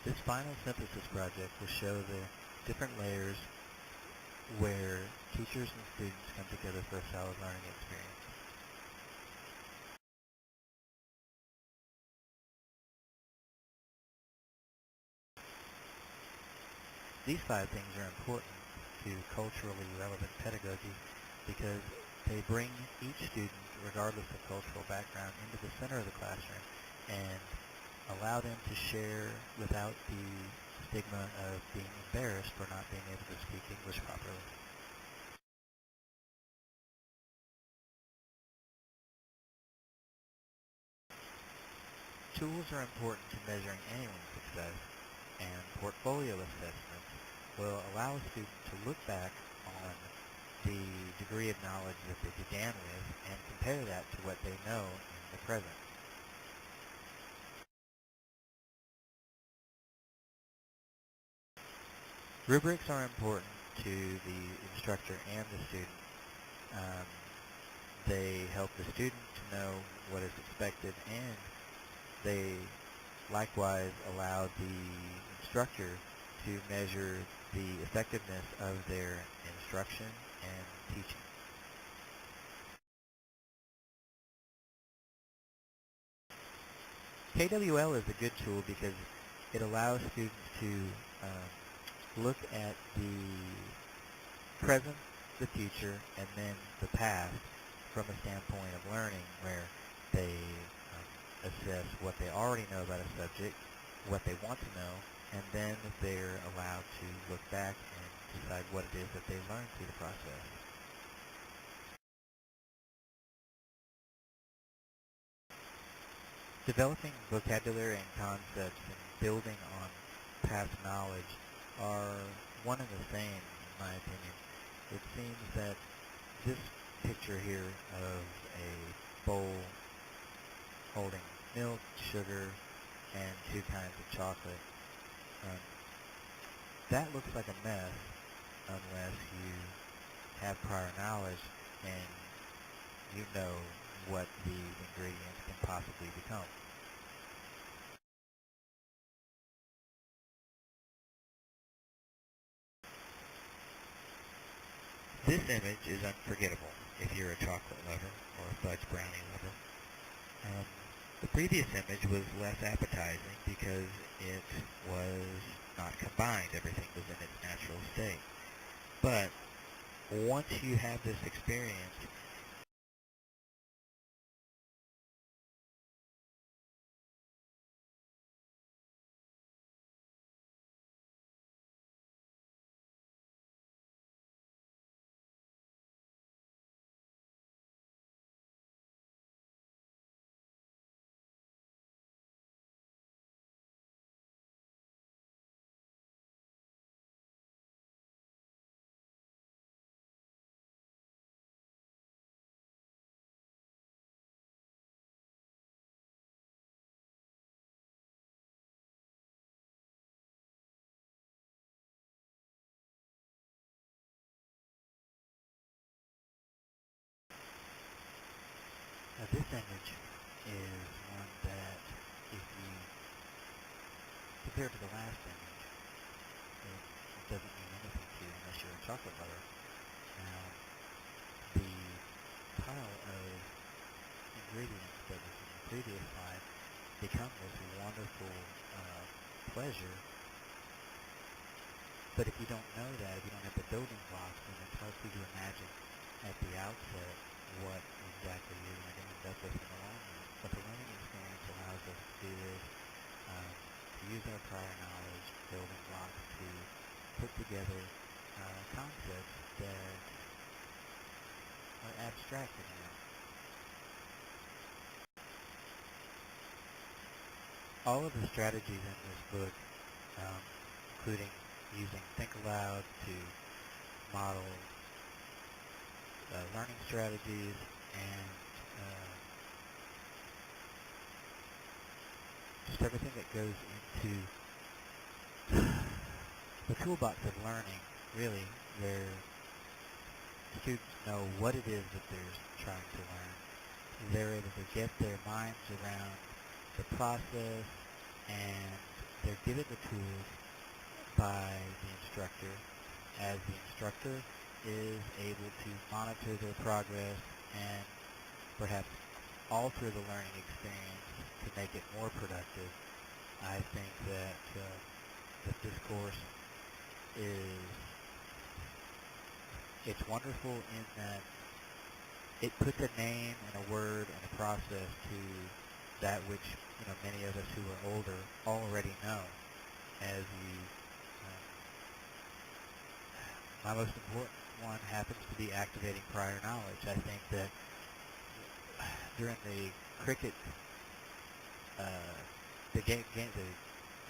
This final synthesis project will show the different layers where teachers and students come together for a solid learning experience. These 5 things are important to culturally relevant pedagogy because they bring each student, regardless of cultural background, into the center of the classroom and allow them to share without the stigma of being embarrassed for not being able to speak English properly. Tools are important to measuring anyone's success, and portfolio assessments will allow a student to look back on the degree of knowledge that they began with and compare that to what they know in the present. Rubrics are important to the instructor and the student. They help the student to know what is expected, and they likewise allow the instructor to measure the effectiveness of their instruction and teaching. KWL is a good tool because it allows students to look at the present, the future, and then the past from a standpoint of learning, where they assess what they already know about a subject, what they want to know, and then they're allowed to look back and decide what it is that they learned through the process. Developing vocabulary and concepts and building on past knowledge are one and the same, in my opinion. It seems that this picture here of a bowl holding milk, sugar, and 2 kinds of chocolate, that looks like a mess unless you have prior knowledge and you know what the ingredients can possibly become. This image is unforgettable if you're a chocolate lover or a fudge brownie lover. The previous image was less appetizing because it was not combined. Everything was in its natural state. But once you have this experience, this image is one that, if you compare to the last image, it doesn't mean anything to you unless you're a chocolate lover. Now, the pile of ingredients that was in the previous slide become this wonderful pleasure, but if you don't know that, if you don't have the building blocks, then it's hard for you to imagine at the outset what exactly you're going to end up with in the long run. But the learning experience allows us to do this, to use our prior knowledge, building blocks, to put together concepts that are abstract anymore. All of the strategies in this book, including using Think Aloud to model learning strategies and just everything that goes into the toolbox of learning, really, where students know what it is that they're trying to learn. They're able to get their minds around the process, and they're given the tools by the instructor, as the instructor is able to monitor their progress and perhaps alter the learning experience to make it more productive. I think that this course is, it's wonderful in that it puts a name and a word and a process to that which, many of us who are older already know. As you, my most important one happens to be activating prior knowledge. I think that during the cricket, the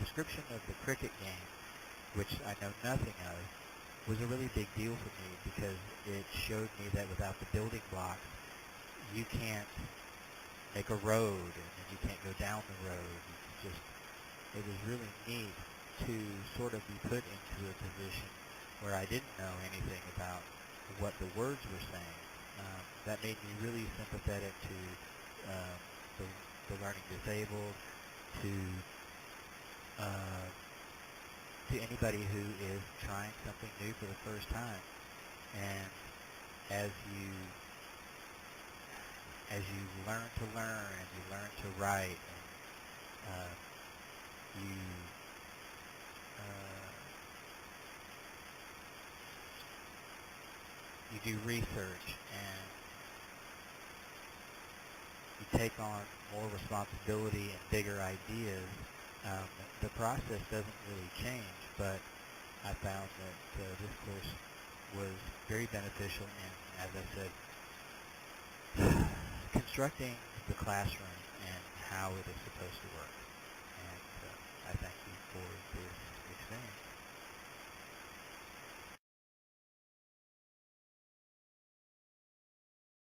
description of the cricket game, which I know nothing of, was a really big deal for me because it showed me that without the building blocks, you can't make a road and you can't go down the road. It was really neat to sort of be put into a position where I didn't know anything about what the words were saying. That made me really sympathetic to the learning disabled, to anybody who is trying something new for the first time. And as you learn to learn and you learn to write and you you do research and you take on more responsibility and bigger ideas, the process doesn't really change. But I found that this course was very beneficial in, as I said, constructing the classroom and how it is supposed to work.